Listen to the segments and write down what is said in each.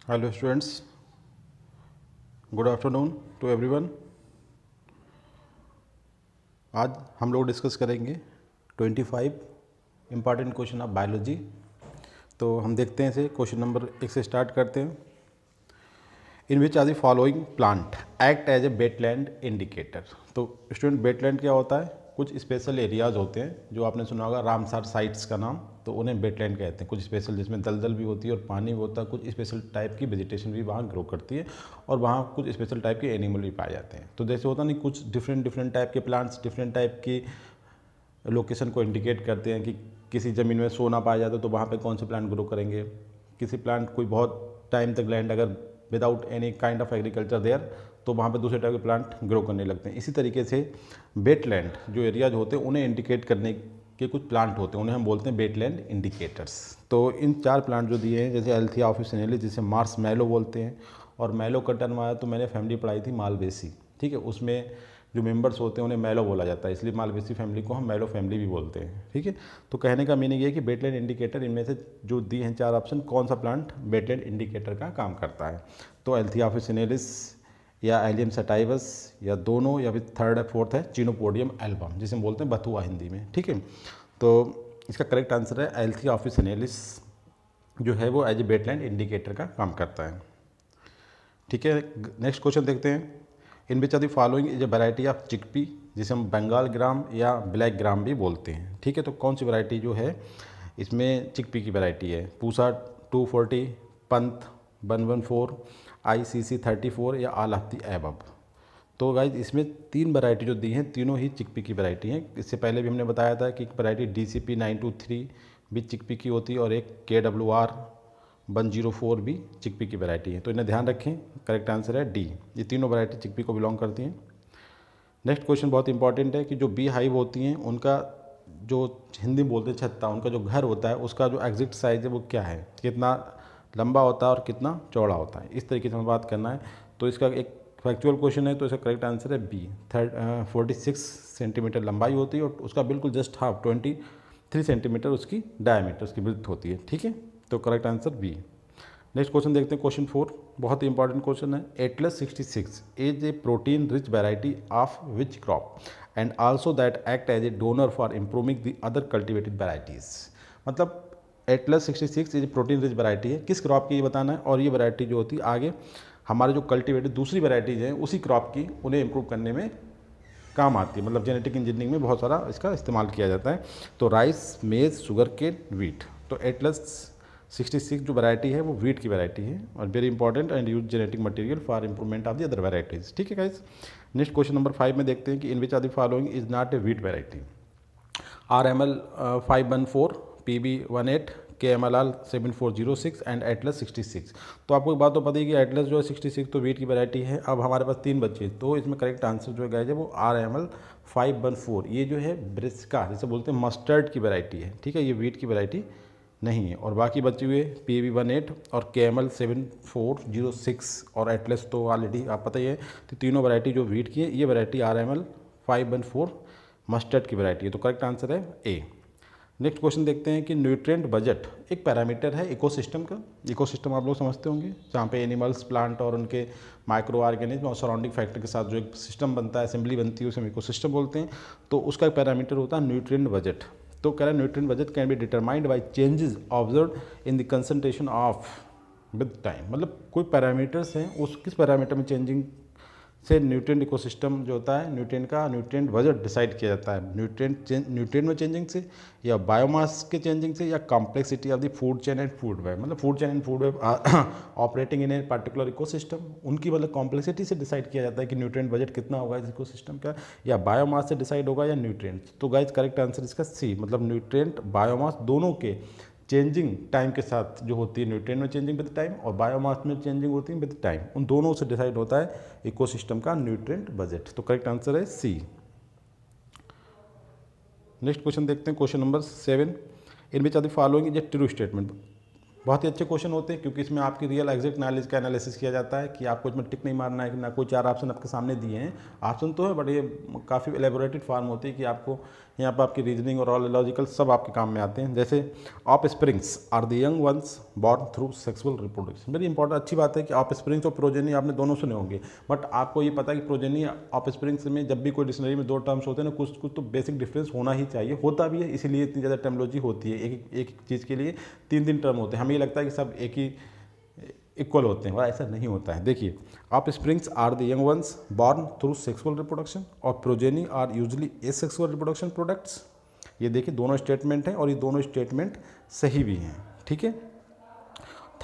Hello students, good afternoon to everyone. आज हम लोग डिस्कस करेंगे 25 इम्पॉर्टेंट क्वेश्चन ऑफ बायोलॉजी। तो हम देखते हैं इसे, क्वेश्चन नंबर 1 से स्टार्ट करते हैं। In which are the following plant act as a wetland indicator. तो स्टूडेंट, वेटलैंड क्या होता है? कुछ स्पेशल एरियाज होते हैं, जो आपने सुना होगा रामसर साइट्स का नाम, तो उन्हें वेटलैंड कहते हैं। कुछ स्पेशल, जिसमें दलदल भी होती है और पानी भी होता है, कुछ स्पेशल टाइप की वेजिटेशन भी वहाँ ग्रो करती है और वहाँ कुछ स्पेशल टाइप के एनिमल भी पाए जाते हैं। तो जैसे होता नहीं, कुछ डिफरेंट टाइप के प्लांट्स डिफरेंट टाइप की लोकेशन को इंडिकेट करते हैं कि किसी ज़मीन में सोना पाया जाता है तो वहाँ पे कौन से प्लांट ग्रो करेंगे। किसी प्लांट कोई बहुत टाइम तक लैंड अगर without any kind of agriculture there, तो वहाँ पे दूसरे टाइप के प्लांट ग्रो करने लगते हैं। इसी तरीके से वेटलैंड जो एरियाज होते हैं उन्हें इंडिकेट करने के कुछ प्लांट होते हैं, उन्हें हम बोलते हैं वेटलैंड इंडिकेटर्स। तो इन 4 प्लांट जो दिए हैं, जैसे एल्थिया ऑफिसिनेलिस, जिसे मार्स मैलो बोलते हैं, और मैलो का टर्म आया तो मैंने फैमिली पढ़ाई थी मालवेसी, ठीक है। उसमें जो मेंबर्स होते हैं उन्हें मैलो बोला जाता है, इसलिए मालवेसी फैमिली को हम मैलो फैमिली भी बोलते हैं, ठीक है। तो कहने का मीनिंग ये है कि वेटलैंड इंडिकेटर, इनमें से जो दिए हैं 4 ऑप्शन, कौन सा प्लांट वेटलैंड इंडिकेटर का काम करता है? तो एल्थिया ऑफिसिनेलिस या एलियम सटाइवस, या दोनों, या फिर थर्ड या फोर्थ है चिनोपोडियम एल्बम, जिसे हम बोलते हैं बथुआ हिंदी में, ठीक है। तो इसका करेक्ट आंसर है एल्थिया ऑफिसिनेलिस, जो है वो एज ए वेटलैंड इंडिकेटर का काम करता है, ठीक है। नेक्स्ट क्वेश्चन देखते हैं। In which are the following is a variety of chickpea, जिसे हम बंगाल ग्राम या ब्लैक ग्राम भी बोलते हैं, ठीक है। तो कौन सी वैरायटी जो है इसमें चिकपी की वैरायटी है? पूसा 240, पंथ 114, ICC 34, या ऑल ऑफ द एबव। तो गाइज इसमें 3 वैरायटी जो दी हैं, तीनों ही चिकपी की वैरायटी हैं। इससे पहले भी हमने बताया था कि एक वैरायटी DCP 923 भी चिकपी की होती है, और एक KWR 104 भी चिकपी की वैरायटी है। तो इन्हें ध्यान रखें, करेक्ट आंसर है डी, ये तीनों वैरायटी चिकपी को बिलोंग करती हैं। नेक्स्ट क्वेश्चन बहुत इंपॉर्टेंट है कि जो बी हाइव होती हैं उनका जो हिंदी में बोलते हैं छत्ता, उनका जो घर होता है उसका जो एग्जिट साइज है वो क्या है, कितना लंबा होता है और कितना चौड़ा होता है, इस तरीके से हमें बात करना है। तो इसका एक फैक्चुअल क्वेश्चन है, तो इसका करेक्ट आंसर है बी। 46 सेंटीमीटर लंबाई होती है और उसका बिल्कुल जस्ट हाफ 23 सेंटीमीटर उसकी डायमीटर, उसकी विड्थ होती है, ठीक है। तो correct answer B. Next question देखते हैं, क्वेश्चन 4, बहुत ही इंपॉर्टेंट क्वेश्चन है। Atlas 66 is a protein rich variety of which crop and also that act as a donor for improving the other cultivated varieties. मतलब Atlas 66 is a protein rich variety है, किस crop की ये बताना है, और ये वैरायटी जो होती है आगे हमारे जो कल्टिवेटेड दूसरी वैराइटीज़ हैं उसी क्रॉप की, उन्हें इम्प्रूव करने में काम आती है। मतलब जेनेटिक इंजीनियरिंग में बहुत सारा इसका इस्तेमाल किया जाता है। तो राइस, मेज, शुगर केन, वीट। तो एटलस 66 जो वैरायटी है वो वीट की वैरायटी है, और very important and use genetic material for improvement of the other varieties, ठीक है गाइस। नेक्स्ट क्वेश्चन नंबर 5 में देखते हैं कि in which are the following is not a wheat variety. RML 514, PB18, KMLR 7406 and Atlas 66। तो आपको एक बात तो पता ही कि एटलस जो है 66 तो वीट की वैरायटी है। अब हमारे पास 3 बच्चे, तो इसमें करेक्ट आंसर जो है गाइस है वो RML 514, ये जो है ब्रिस्का, जिसे बोलते हैं मस्टर्ड की वैरायटी है, ठीक है। ये वीट की वैरायटी नहीं है। और बाकी बचे हुए PB18 और KML 7406 और एटलस तो ऑलरेडी आप पता ही है। तो तीनों वैरायटी जो वीट की है, ये वैरायटी RML 514 मस्टर्ड की वैरायटी है। तो करेक्ट आंसर है ए। नेक्स्ट क्वेश्चन देखते हैं कि न्यूट्रिएंट बजट एक पैरामीटर है इकोसिस्टम का। इकोसिस्टम आप लोग समझते होंगे, जहाँ पे एनिमल्स, प्लांट और उनके माइक्रो ऑर्गेनिज्म और सराउंडिंग फैक्टर के साथ जो एक सिस्टम बनता है, असेंबली बनती है, उसे हम इकोसिस्टम बोलते हैं। तो उसका एक पैरामीटर होता है न्यूट्रिएंट बजट। तो कह रहा है nutrient budget can be determined by changes observe in the concentration of with time. मतलब कोई पैरामीटर्स हैं, उस किस पैरामीटर में चेंजिंग से न्यूट्रिएंट इकोसिस्टम जो होता है, न्यूट्रिएंट का न्यूट्रिएंट बजट डिसाइड किया जाता है। न्यूट्रिएंट में चेंजिंग से, या बायोमास के चेंजिंग से, या complexity of the food chain and food web. मतलब food chain and food web operating in a particular ecosystem, उनकी मतलब कॉम्प्लेक्सिटी से डिसाइड किया जाता है कि न्यूट्रिएंट बजट कितना होगा इस इकोसिस्टम का, या बायोमास से डिसाइड होगा, या न्यूट्रिएंट। तो गाइस करेक्ट आंसर इसका सी, मतलब न्यूट्रिएंट बायोमास दोनों के चेंजिंग टाइम के साथ जो होती है, न्यूट्रिएंट में चेंजिंग विद टाइम और बायोमास में चेंजिंग होती है विद टाइम, उन दोनों से डिसाइड होता है इकोसिस्टम का न्यूट्रिएंट बजट। तो करेक्ट आंसर है सी। नेक्स्ट क्वेश्चन देखते हैं, question number 7, in which are the following is a true statement. बहुत ही अच्छे क्वेश्चन होते हैं क्योंकि इसमें आपकी रियल एग्जैक्ट नॉलेज का एनालिसिस किया जाता है कि आपको इसमें टिक नहीं मारना है कि ना कोई 4 ऑप्शन आपके सामने दिए हैं। ऑप्शन तो है बट ये काफ़ी एलेबोरेटेड फॉर्म होती है कि आपको यहाँ पर आपकी रीजनिंग और ऑल लॉजिकल सब आपके काम में आते हैं। जैसे offsprings are the young ones born through sexual reproduction. Very important अच्छी बात है कि ऑफ स्प्रिंग्स और प्रोजेनी आपने दोनों सुने होंगे, बट आपको ये पता है कि प्रोजेनी ऑफ स्प्रिंग्स में जब भी कोई डिक्शनरी में 2 टर्म्स होते हैं ना, कुछ कुछ तो बेसिक डिफरेंस होना ही चाहिए, होता भी है, इसीलिए इतनी ज़्यादा टर्मोलॉजी होती है। एक चीज़ के लिए 3 टर्म होते हैं। हमें ये लगता है कि सब एक ही इक्वल होते हैं, वह ऐसा नहीं होता है। देखिए, of springs are the young ones born through sexual reproduction और progeny are usually asexual reproduction products. ये देखिए दोनों स्टेटमेंट हैं और ये दोनों स्टेटमेंट सही भी हैं, ठीक है।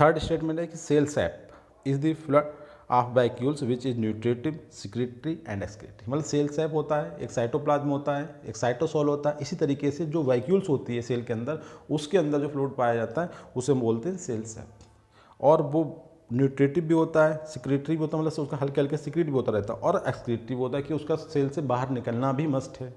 थर्ड स्टेटमेंट है कि cell sap is the flood of vacuoles which is nutritive secretory and excretory. मतलब सेल सैप होता है, एक साइटोप्लाज्म होता है, एक साइटोसोल होता है। इसी तरीके से जो वैक्यूल्स होती है सेल के अंदर, उसके अंदर जो फ्लूइड पाया जाता है उसे हम बोलते हैं सेल सैप। और वो न्यूट्रिटिव भी होता है, सिक्रेटरी भी होता है, मतलब उसका हल्के हल्के सिक्रेट भी होता रहता है, और एक्सक्रीटरी होता है कि उसका सेल से बाहर निकलना भी मस्ट है।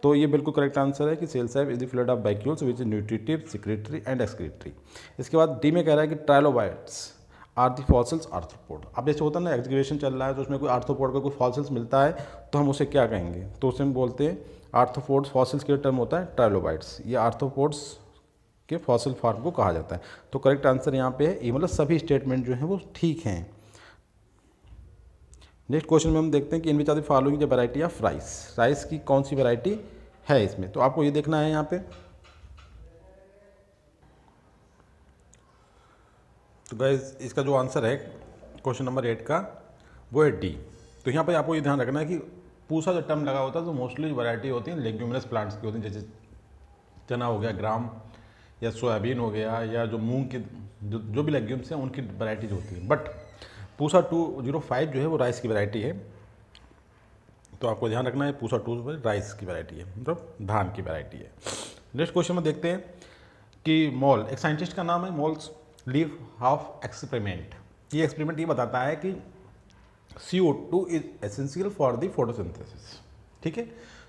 तो ये बिल्कुल करेक्ट आंसर है कि cell sap is the fluid of vacuoles which is nutritive secretory and excretory. इसके बाद डी में कह रहा है कि trilobites are the fossils arthropod. अब जैसे होता है ना एग्जीबिशन चल रहा है तो उसमें कोई आर्थ्रोपोड का कोई फॉसिल्स मिलता है तो हम उसे क्या कहेंगे, तो उसे हम बोलते हैं आर्थ्रोपोड्स। फॉसिल्स के टर्म होता है ट्राइलोबाइट्स। ये आर्थ्रोपोड्स के फॉसिल फॉर्म को कहा जाता है। तो करेक्ट आंसर यहाँ पे है ये, मतलब सभी स्टेटमेंट जो हैं वो ठीक हैं। नेक्स्ट क्वेश्चन में हम देखते हैं कि in which are the following the variety of rice. Rice की कौन सी वैरायटी है इसमें, तो आपको ये देखना है यहाँ पे। तो गाइस इसका जो आंसर है क्वेश्चन नंबर 8 का वो है डी। तो यहाँ पे आपको ये ध्यान रखना है कि पूसा जो टर्म लगा होता है तो मोस्टली वैरायटी होती है लेग्यूमिनस प्लांट्स की होती है, जैसे चना हो गया, ग्राम या सोयाबीन हो गया, या जो मूंग की जो भी लेग्यूम्स हैं उनकी वैराइटीज होती है। बट पूसा 205 जो है वो राइस की वैरायटी है। तो आपको ध्यान रखना है पूसा 2 राइस की वैरायटी है, मतलब धान की वैरायटी है। नेक्स्ट क्वेश्चन में देखते हैं कि मोल, एक साइंटिस्ट का नाम है मोल्स लीव ऑफ एक्सपेरिमेंट। ये एक्सपेरिमेंट ये बताता है कि CO2 is essential for the photosynthesis, ठीक है।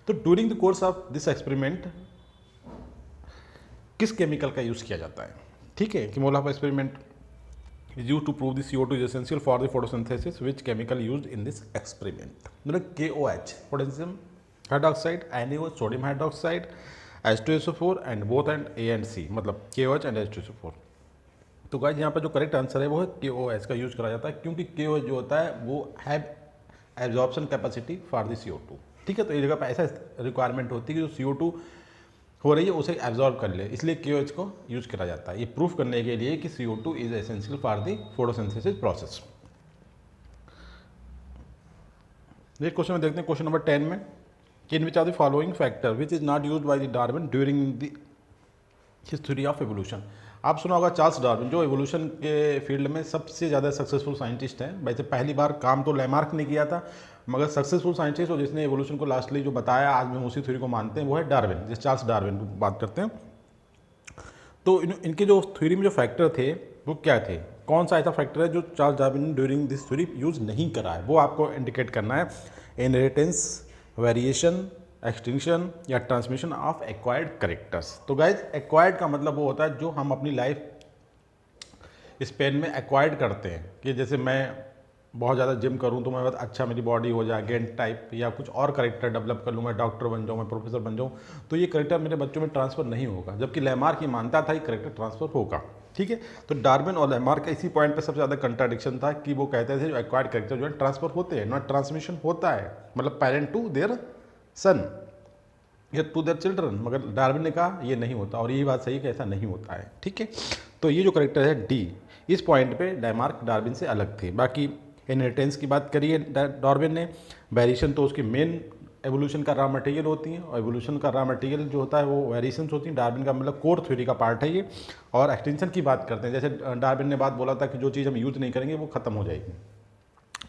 तो during the course of this experiment किस केमिकल का यूज़ किया जाता है, ठीक है, कि mole of experiment is used to prove the CO2 is essential for the photosynthesis, which chemical used in this experiment। मतलब KOH potassium hydroxide, NaO sodium hydroxide, H2SO4 and both and A and C, मतलब KOH and H2SO4। तो guys यहाँ पर जो correct answer है वो है KOH का यूज़ करा जाता है, क्योंकि KOH जो होता है वो have absorption capacity for the CO2, ठीक है। तो इस जगह पर ऐसा रिक्वायरमेंट होती है कि जो CO2 हो रही है उसे एब्जॉर्ब कर ले, इसलिए KOH को यूज करा जाता है, ये प्रूफ करने के लिए कि CO2 is essential for the photosynthesis process. Next question में देखते हैं क्वेश्चन नंबर 10 में कि in which are the following factor which is not used by the Darwin during the history of evolution. आप सुना होगा चार्ल्स डार्विन, जो evolution के फील्ड में सबसे ज़्यादा सक्सेसफुल साइंटिस्ट हैं। वैसे पहली बार काम तो लैमार्क ने किया था, मगर सक्सेसफुल साइंटिस्ट और जिसने एवोल्यूशन को लास्टली जो बताया, आज हम उसी थ्योरी को मानते हैं, वो है डार्विन, जिस चार्ल्स डार्विन की बात करते हैं। तो इनके जो थ्योरी में जो फैक्टर थे वो क्या थे, कौन सा ऐसा फैक्टर है जो चार्ल्स डार्विन ने ड्यूरिंग दिस थ्योरी यूज़ नहीं करा है, वो आपको इंडिकेट करना है। इनहेरिटेंस, वेरिएशन, एक्सटिंक्शन या ट्रांसमिशन ऑफ एक्वायर्ड कैरेक्टर्स। तो गाइज एक्वायर्ड का मतलब वो होता है जो हम अपनी लाइफ स्पेन में एक्वायर्ड करते हैं, कि जैसे मैं बहुत ज़्यादा जिम करूं तो मैं बहुत अच्छा मेरी बॉडी हो जाए, गेंट टाइप, या कुछ और करेक्टर डेवलप कर लूँ, मैं डॉक्टर बन जाऊँ, मैं प्रोफेसर बन जाऊँ, तो ये करेक्टर मेरे बच्चों में ट्रांसफर नहीं होगा, जबकि लैमार्क ये मानता था कि करेक्टर ट्रांसफर होगा, ठीक है। तो डार्विन और लैमार्क का इसी पॉइंट पर सबसे ज़्यादा कंट्राडिक्शन था कि वो कहते थे जो एक्वायर्ड करेक्टर जो है ट्रांसफर होते हैं, नॉट ट्रांसमिशन होता है, मतलब पेरेंट टू देयर सन या टू देयर चिल्ड्रन, मगर डार्विन ने कहा ये नहीं होता, और यही बात सही है कि ऐसा नहीं होता है, ठीक है। तो ये जो करेक्टर है डी, इस पॉइंट पे लैमार्क डार्विन से अलग थे। बाकी इनहेरिटेंस की बात करिए डार्विन ने, वेरिएशन तो उसकी मेन एवोल्यूशन का रॉ मटेरियल होती है, और एवोल्यूशन का रॉ मटेरियल जो होता है वो वेरिएशंस होती हैं। डार्विन का मतलब कोर थ्योरी का पार्ट है ये। और एक्सटेंशन की बात करते हैं, जैसे डार्विन ने बात बोला था कि जो चीज़ हम यूज नहीं करेंगे वो खत्म हो जाएगी,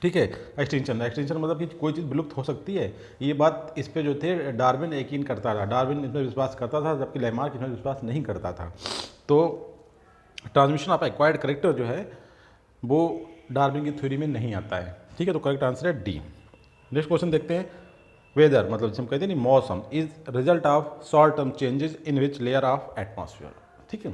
ठीक है। एक्सटेंशन मतलब कि कोई चीज़ विलुप्त हो सकती है, ये बात इस पे जो थे डार्विन यकीन करता था, डार्विन इसमें विश्वास करता था, जबकि लैमार्क इसमें विश्वास नहीं करता था। तो ट्रांसमिशन ऑफ एक्वायर्ड करेक्टर जो है वो डार्विन की थ्योरी में नहीं आता है, ठीक है। तो करेक्ट आंसर है डी। नेक्स्ट क्वेश्चन देखते हैं, वेदर मतलब जैसे हम कहते हैं नहीं मौसम is result of short term changes in which layer of atmosphere, ठीक है।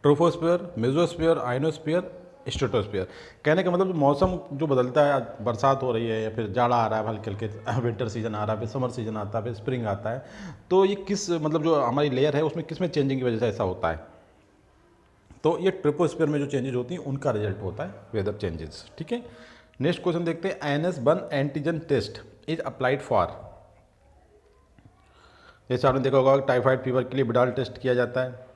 Troposphere, mesosphere, ionosphere, stratosphere. कहने का मतलब जो मौसम जो बदलता है, आज बरसात हो रही है या फिर जाड़ा आ रहा है, हल्के हल्के विंटर सीजन आ रहा है, फिर समर सीजन आता है, फिर स्प्रिंग आता है, तो ये किस मतलब जो हमारी लेयर है उसमें किस में चेंजिंग की वजह से ऐसा होता है? तो ये ट्रोपोस्फीयर में जो चेंजेस होती हैं उनका रिजल्ट होता है वेदर चेंजेस। ठीक है, नेक्स्ट क्वेश्चन देखते हैं। NS1 antigen test is applied for, जैसे आपने देखा होगा टाइफाइड फीवर के लिए बिडाल टेस्ट किया जाता है,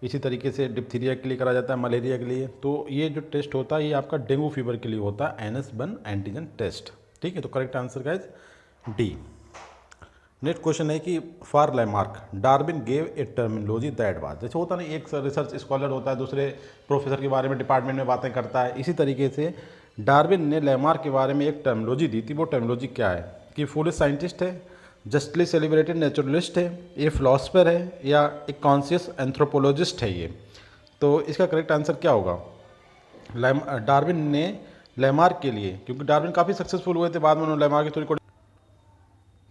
इसी तरीके से डिप्थीरिया के लिए करा जाता है, मलेरिया के लिए। तो ये जो टेस्ट होता है ये आपका डेंगू फीवर के लिए होता है, NS1 एंटीजन टेस्ट। ठीक है, तो correct answer guys D. Next question है कि for Lamarck Darwin gave a terminology that was, जैसे होता नहीं एक रिसर्च स्कॉलर होता है दूसरे प्रोफेसर के बारे में डिपार्टमेंट में बातें करता है, इसी तरीके से डार्विन ने लैमार्क के बारे में एक टर्मिनोलॉजी दी थी। वो टर्मिनोलॉजी क्या है? कि फूलिश साइंटिस्ट है, जस्टली सेलिब्रेटेड नेचुरलिस्ट है, ये फिलोसफर है, या एक कॉन्शियस एंथ्रोपोलॉजिस्ट है ये। तो इसका करेक्ट आंसर क्या होगा? डार्विन ने लैमार्क के लिए, क्योंकि डार्विन काफ़ी सक्सेसफुल हुए थे बाद में, उन्होंने लैमार्क की थ्योरी को,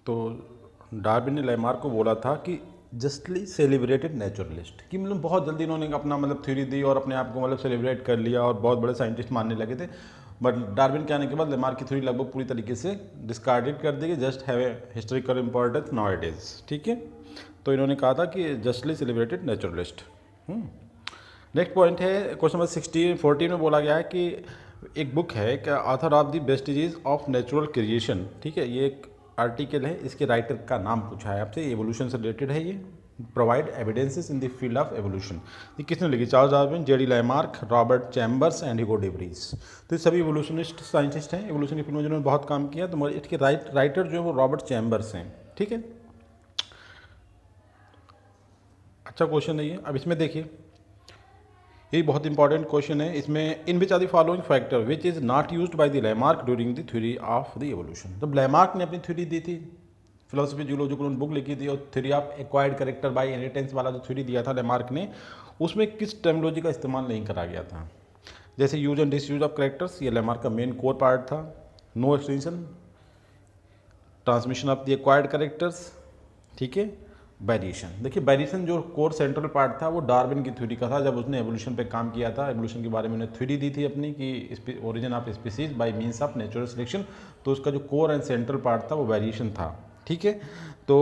तो डार्विन ने लैमार्क को बोला था कि जस्टली सेलिब्रेटेड नेचुरलिस्ट, कि मतलब बहुत जल्दी इन्होंने अपना मतलब थ्योरी दी और अपने आप को मतलब सेलिब्रेट कर लिया और बहुत बड़े साइंटिस्ट मानने लगे थे। बट डार्विन के आने के बाद लैमार्क की थ्योरी लगभग पूरी तरीके से डिस्कार्डेड कर दी, just have a historical importance now it is. ठीक है, तो इन्होंने कहा था कि justly celebrated naturalist. Next point है क्वेश्चन नंबर 14 में बोला गया है कि एक बुक है कि author of the vestiges of natural creation. ठीक है, ये एक आर्टिकल है, इसके राइटर का नाम पूछा है आपसे, एवोल्यूशन से रिलेटेड है ये। Provide evidences in the field of evolution, ये किसने लिखी? Charles Darwin, JD Lamarck, Robert chambers and Hugo day Vries. तो ये सभी एवोल्यूशनिस्ट साइंटिस्ट हैं, एवोल्यूशन की फील्ड में जिन्होंने बहुत काम किया। तो मगर इसके राइटर जो है वो रॉबर्ट चैम्बर्स हैं। ठीक है, अच्छा क्वेश्चन है ये। अब इसमें देखिए, ये बहुत इंपॉर्टेंट क्वेश्चन है। इसमें in which are the following factor which is not used by the Lamarck during the theory of the evolution. जब लैमार्क ने अपनी थ्योरी दी थी, फिलोसफी जूलॉजिकल बुक लिखी थी, और theory of acquired character bye inheritance वाला जो थ्योरी दिया था लैमार्क ने, उसमें किस टर्मिनोलॉजी का इस्तेमाल नहीं करा गया था? जैसे use and disuse of characters, ये लैमार्क का मेन कोर पार्ट था। No extension, transmission of the acquired characters. ठीक है, वेरिएशन, देखिए वेरिएशन जो कोर सेंट्रल पार्ट था वो डार्विन की थ्योरी का था, जब उसने एवोल्यूशन पे काम किया था। एवोल्यूशन के बारे में उन्हें थ्योरी दी थी अपनी कि origin of species by means of natural selection, तो उसका जो कोर एंड सेंट्रल पार्ट था वो वेरिएशन था। ठीक है, तो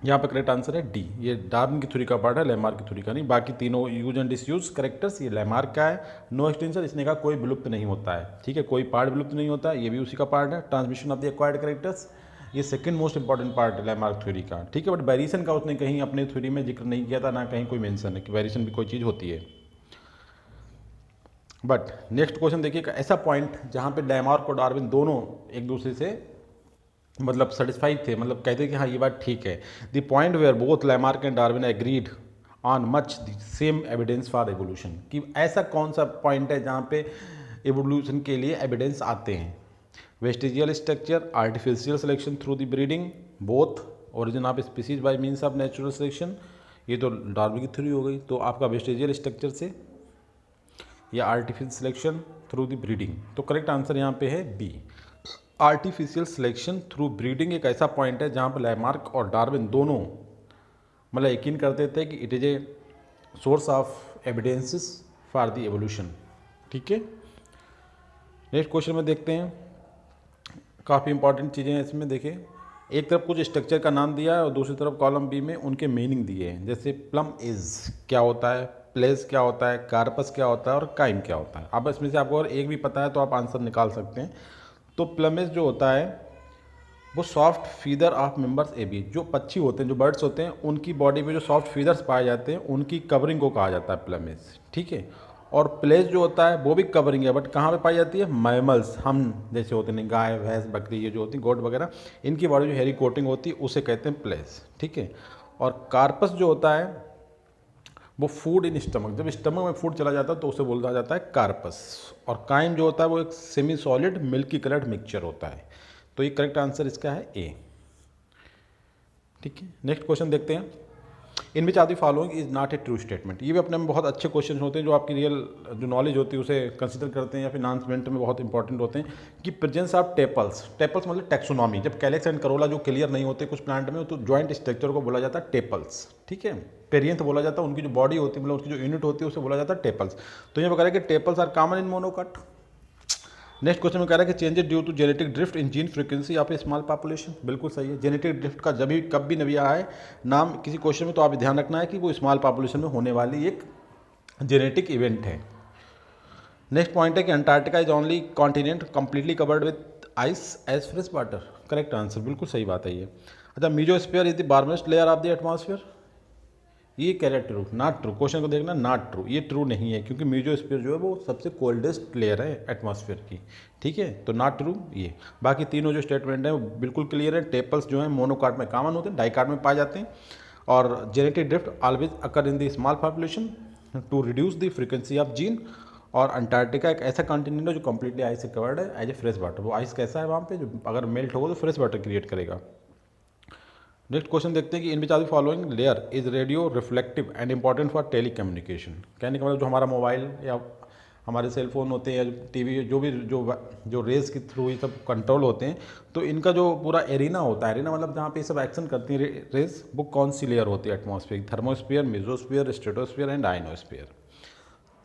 यहाँ पर करेक्ट आंसर है डी, ये डार्विन की थ्योरी का पार्ट है, लैमार्क की थ्योरी का नहीं। बाकी तीनों यूज एंड डिसयूज कैरेक्टर्स ये लैमार्क का है। नो एक्सटेंशन, इसने कहा कोई विलुप्त नहीं होता है। ठीक है, कोई पार्ट विलुप्त नहीं होता है, ये भी उसी का पार्ट है। Transmission of the acquired characters, ये सेकंड मोस्ट इंपॉर्टेंट पार्ट है लैमार्क थ्योरी का। ठीक है, बट वेरिएशन का उसने कहीं अपने थ्योरी में जिक्र नहीं किया था, ना कहीं कोई मेंशन है कि वेरिएशन भी कोई चीज़ होती है। बट नेक्स्ट क्वेश्चन देखिए, ऐसा पॉइंट जहाँ पे लैमार्क और डार्विन दोनों एक दूसरे से मतलब सेटिस्फाइड थे, मतलब कहते कि हाँ ये बात ठीक है। The point where both Lamarck and Darwin agreed on much the same evidence for evolution, कि ऐसा कौन सा पॉइंट है जहाँ पे एवोल्यूशन के लिए एविडेंस आते हैं? Vestigial structure, artificial selection through the breeding, both, origin of species by means of natural selection, ये तो डार्विन की थ्योरी हो गई। तो आपका वेस्टिजियल स्ट्रक्चर से या artificial selection through the breeding, तो करेक्ट आंसर यहाँ पे है B, artificial selection through breeding एक ऐसा पॉइंट है जहाँ पर लैमार्क और डार्विन दोनों मतलब यकीन करते थे कि it is a source of evidences for the evolution. ठीक है, नेक्स्ट क्वेश्चन में देखते हैं, काफ़ी इंपॉर्टेंट चीज़ें हैं इसमें। देखिए, एक तरफ कुछ स्ट्रक्चर का नाम दिया है और दूसरी तरफ कॉलम बी में उनके मीनिंग दिए हैं। जैसे प्लम इज क्या होता है, प्लेस क्या होता है, कार्पस क्या होता है और काइम क्या होता है। अब इसमें से आपको अगर एक भी पता है तो आप आंसर निकाल सकते हैं। तो प्लमेज जो होता है वो soft feather of members AB, जो पक्षी होते हैं, जो बर्ड्स होते हैं, उनकी बॉडी में जो सॉफ्ट फीदर्स पाए जाते हैं उनकी कवरिंग को कहा जाता है प्लमेज। ठीक है, और प्लेस जो होता है वो भी कवरिंग है, बट कहाँ पे पाई जाती है? मैमल्स, हम जैसे होते हैं गाय, भैंस, बकरी, ये जो होती हैं, गोट वगैरह, इनकी बॉडी जो हेरी कोटिंग होती है उसे कहते हैं प्लेस। ठीक है, और कार्पस जो होता है वो फूड इन स्टमक, जब स्टमक में फूड चला जाता है तो उसे बोला जाता है कार्पस। और काइम जो होता है वो एक semi solid milky coloured mixture होता है। तो ये करेक्ट आंसर इसका है ए। ठीक है, नेक्स्ट क्वेश्चन देखते हैं। In which are the following is not a true statement. ये भी अपने में बहुत अच्छे क्वेश्चन होते हैं जो आपकी रियल जो नॉलेज होती है उसे कंसिडर करते हैं या फिर अनाउंसमेंट में बहुत इंपॉर्टेंट होते हैं। कि प्रेजेंस ऑफ टेपल्स, टेपल्स मतलब टैक्सोनॉमी, जब कैलेक्स एंड करोला जो क्लियर नहीं होते कुछ प्लांट में तो ज्वाइंट स्ट्रक्चर को बोला जाता है टेपल्स, ठीक है। पेरियंथ बोला जाता है, उनकी जो बॉडी होती है मतलब उसकी जो यूनिट होती है उसे बोला जाता है टेपल्स। तो ये वगैरह कि tepals are common in monocot. Next question में कह रहा है कि changes due to genetic drift in gene frequency of a small population. बिल्कुल सही है। जेनेटिक ड्रिफ्ट का जब भी कब भी नवी आया है नाम किसी क्वेश्चन में तो आप ध्यान रखना है कि वो स्मॉल पॉपुलेशन में होने वाली एक जेनेटिक इवेंट है। नेक्स्ट पॉइंट है कि Antarctica is only continent completely covered with ice as fresh water. Correct answer, बिल्कुल सही बात है ये। अच्छा, mesosphere is the warmest layer of the atmosphere. ये correct true, not true. Question को देखना, नॉट ट्रू, ये ट्रू नहीं है क्योंकि मीजोस्फीयर जो है वो सबसे कोल्डेस्ट लेयर है एटमॉस्फेयर की, ठीक है। तो नॉट ट्रू ये। बाकी तीनों जो स्टेटमेंट हैं वो बिल्कुल क्लियर है। टेपल्स जो हैं मोनोकार्ट में कॉमन होते हैं, डाइकार्ट में पाए जाते हैं। और genetic drift always occur in the small population to reduce the frequency of gene. और अंटार्कटिका एक ऐसा कॉन्टिनेंट है जो कम्प्लीटली आइस से कवर्ड है एज ए फ्रेश वाटर। वो आइस कैसा है वहाँ पे जो अगर मेल्ट होगा तो फ्रेश वाटर क्रिएट करेगा। नेक्स्ट क्वेश्चन देखते हैं कि in which are the following layer is radio reflective and important for telecommunication. कहने का मतलब जो हमारा मोबाइल या हमारे सेल फोन होते हैं या टीवी जो भी जो रेज के थ्रू ये सब कंट्रोल होते हैं तो इनका जो पूरा एरिना होता है, एरिना मतलब जहाँ पे ये सब एक्शन करती हैं रेज, वो कौन सी लेयर होती है atmosphere? Thermosphere, mesosphere, stratosphere and ionosphere.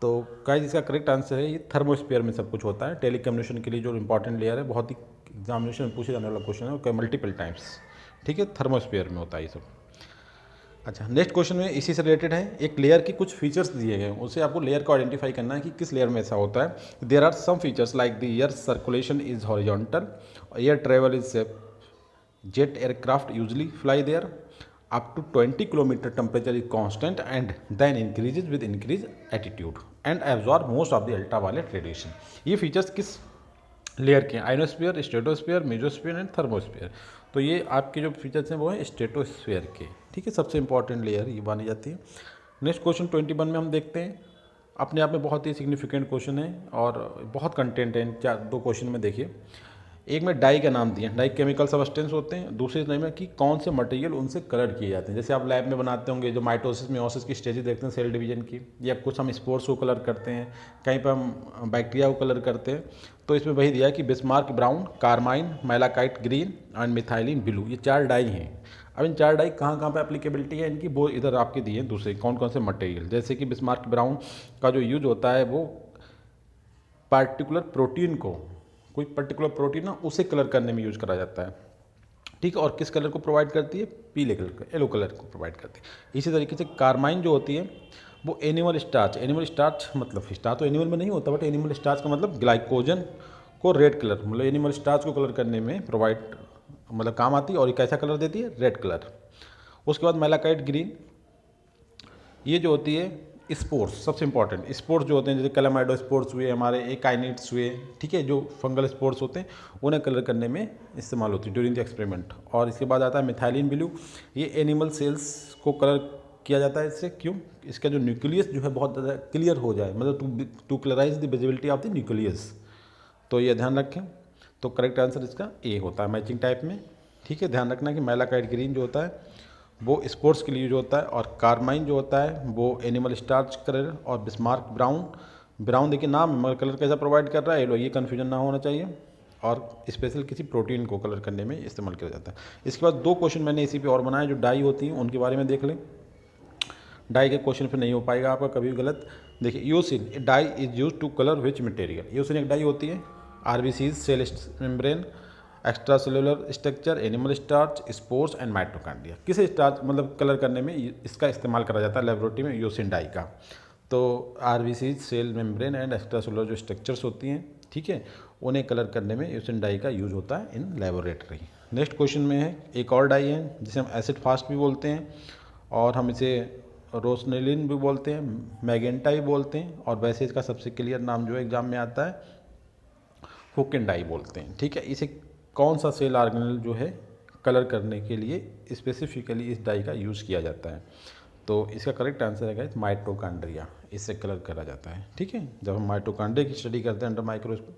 तो गाइस इसका करेक्ट आंसर है ये थर्मोस्फीयर में सब कुछ होता है। टेली कम्युनिकेशन के लिए जो इंपॉर्टेंट लेयर है, बहुत ही एग्जामिनेशन में पूछे जाने वाला क्वेश्चन है, मल्टीपल टाइम्स, ठीक है। थर्मोस्फीयर में होता है ये सब। अच्छा, नेक्स्ट क्वेश्चन में इसी से रिलेटेड है। एक लेयर की कुछ फीचर्स दिए गए हैं, उससे आपको लेयर को आइडेंटिफाई करना है कि किस लेयर में ऐसा होता है। There are some features like the air circulation is horizontal, air travel is safe, jet aircraft usually fly there, up to 20 kilometre temperature is constant and then increases with increase attitude and absorb most of the ultraviolet radiation. ये features किस layer के हैं? Ionosphere, stratosphere, mesosphere and thermosphere. तो ये आपके जो features हैं वो हैं स्ट्रेटोस्फीयर के, ठीक है। सबसे इंपॉर्टेंट लेयर ये मानी जाती है। नेक्स्ट क्वेश्चन 21 में हम देखते हैं, अपने आप में बहुत ही सिग्निफिकेंट क्वेश्चन है और बहुत कंटेंट है। चार दो क्वेश्चन में देखिए, एक में डाई का नाम दिया, डाई केमिकल सबस्टेंस होते हैं। दूसरे में कि कौन से मटेरियल उनसे कलर किए जाते हैं। जैसे आप लैब में बनाते होंगे जो माइटोसिस मियोसिस की स्टेजेस देखते हैं सेल डिवीजन की, या कुछ हम स्पोर्स को कलर करते हैं, कहीं पर हम बैक्टीरिया को कलर करते हैं। तो इसमें वही दिया है कि Bismarck brown, carmine, malachite green and methylene blue, ये 4 डाई हैं। अब इन 4 डाई कहाँ कहाँ पे एप्लीकेबिलिटी है इनकी, वो इधर आपके दिए हैं दूसरे कौन कौन से मटेरियल। जैसे कि बिस्मार्क ब्राउन का जो यूज होता है वो पार्टिकुलर प्रोटीन को, कोई पर्टिकुलर प्रोटीन ना उसे कलर करने में यूज करा जाता है, ठीक है। और किस कलर को प्रोवाइड करती है? पीले कलर का, येलो कलर को प्रोवाइड करती है। इसी तरीके से कार्माइन जो होती है वो एनिमल स्टार्च, एनिमल स्टार्च मतलब स्टार्च तो एनिमल में नहीं होता, बट एनिमल स्टार्च का मतलब ग्लाइकोजन को रेड कलर, मतलब एनिमल स्टार्च को कलर करने में प्रोवाइड मतलब काम आती है। और ये कैसा कलर देती है? Red colour. उसके बाद मैलाकाइट ग्रीन, ये जो होती है स्पोर्स, सबसे इंपॉर्टेंट स्पोर्स जो होते हैं, जैसे कैलामाइडो स्पोर्स हुए, हमारे एकाइनिट्स हुए, ठीक है, जो फंगल स्पोर्स होते हैं उन्हें कलर करने में इस्तेमाल होती है ड्यूरिंग द एक्सपेरिमेंट। और इसके बाद आता है मिथाइलिन ब्लू, ये एनिमल सेल्स को कलर किया जाता है। इससे क्यों? इसका जो न्यूक्लियस जो है बहुत ज़्यादा क्लियर हो जाए, मतलब to clearize the visibility of the nucleus. तो ये ध्यान रखें। तो करेक्ट आंसर इसका ए होता है मैचिंग टाइप में, ठीक है। ध्यान रखना कि मैलाकाइट ग्रीन जो होता है वो स्पोर्ट्स के लिए यूज होता है, और कार्माइन जो होता है वो एनिमल स्टार्च कलर, और बिस्मार्क ब्राउन, ब्राउन देखिए नाम मगर कलर कैसा प्रोवाइड कर रहा है ये कन्फ्यूजन ना होना चाहिए, और स्पेशल किसी प्रोटीन को कलर करने में इस्तेमाल किया जाता है। इसके बाद 2 क्वेश्चन मैंने इसी पे और बनाए जो डाई होती हैं उनके बारे में देख लें। डाई के क्वेश्चन फिर नहीं हो पाएगा आपका कभी भी गलत। देखिए eosin, dye is use to colour which material. Eosin एक डाई होती है, RBCs, cell membrane, extra cellular structure, animal starch, spores and mitochondria. किस स्टार्च मतलब कलर करने में इसका इस्तेमाल करा जाता है लेबोरेटरी में? यूसिन डाई का। तो RBCs, cell membrane and extra cellular जो स्ट्रक्चर्स होती हैं, ठीक है, उन्हें कलर करने में यूसिन डाई का यूज होता है इन लेबोरेटरी। नेक्स्ट क्वेश्चन में है एक और डाई है जिसे हम एसिड फास्ट भी बोलते हैं, और हम इसे रोसनेलिन भी बोलते हैं, मैगेंटा भी बोलते हैं, और वैसे इसका सबसे क्लियर नाम जो एग्जाम में आता है हुकेन डाई बोलते हैं, ठीक है। इसे कौन सा सेल ऑर्गेनेल जो है कलर करने के लिए स्पेसिफिकली इस डाई का यूज़ किया जाता है? तो इसका करेक्ट आंसर है गाइस माइटोकॉन्ड्रिया, इससे कलर करा जाता है, ठीक है। जब हम माइटोकॉन्ड्रिया की स्टडी करते हैं अंडर माइक्रोस्कोप,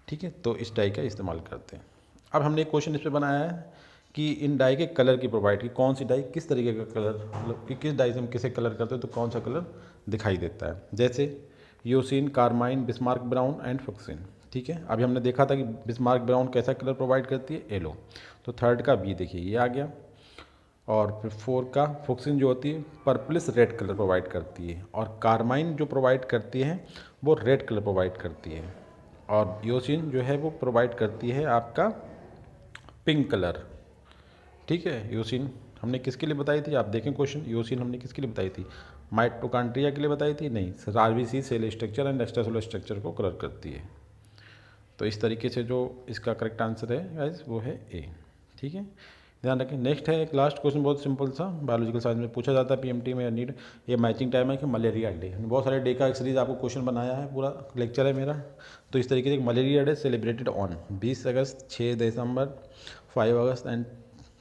ठीक है, तो इस डाई का इस्तेमाल करते हैं। अब हमने एक क्वेश्चन इस पर बनाया है कि इन डाई के कलर की प्रोवाइड की, कौन सी डाई किस तरीके का कलर, मतलब कि किस डाई से हम किसे कलर करते हैं तो कौन सा कलर दिखाई देता है। जैसे eosin, carmine, Bismarck brown and fuchsin. ठीक है, अभी हमने देखा था कि बिस्मार्क ब्राउन कैसा कलर प्रोवाइड करती है, येलो। तो थर्ड का बी देखिए ये आ गया। और फिर 4 का फुक्सिन जो होती है पर्पलिस रेड कलर प्रोवाइड करती है, और कारमाइन जो प्रोवाइड करती है वो रेड कलर प्रोवाइड करती है, और यूसिन जो है वो प्रोवाइड करती है आपका पिंक कलर। ठीक है, यूसिन हमने किसके लिए बताई थी, आप देखें क्वेश्चन, यूसिन हमने किसके लिए बताई थी, माइटोकॉन्ड्रिया के लिए बताई थी, नहीं, RBC cell structure and extracellular structure को कलर करती है। तो इस तरीके से जो इसका करेक्ट आंसर है गाइस वो है ए। ठीक है, ध्यान रखें। नेक्स्ट है एक लास्ट क्वेश्चन, बहुत सिंपल सा, बायोलॉजिकल साइंस में पूछा जाता है पीएमटी में नीड। ये मैचिंग टाइम है कि मलेरिया डे, बहुत सारे डे का एक सीरीज आपको क्वेश्चन बनाया है, पूरा लेक्चर है मेरा। तो इस तरीके से malaria day celebrated on 20 August, 6 December, 5 August and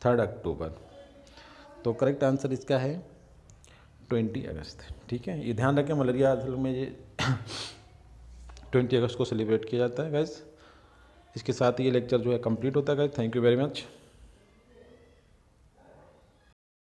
3 अक्टूबर। तो करेक्ट आंसर इसका है 20 अगस्त। ठीक है, ये ध्यान रखें, मलेरिया असल में ये 20 अगस्त को सेलिब्रेट किया जाता है गाइस। इसके साथ ही ये लेक्चर जो है कंप्लीट होता है guys. Thank you very much.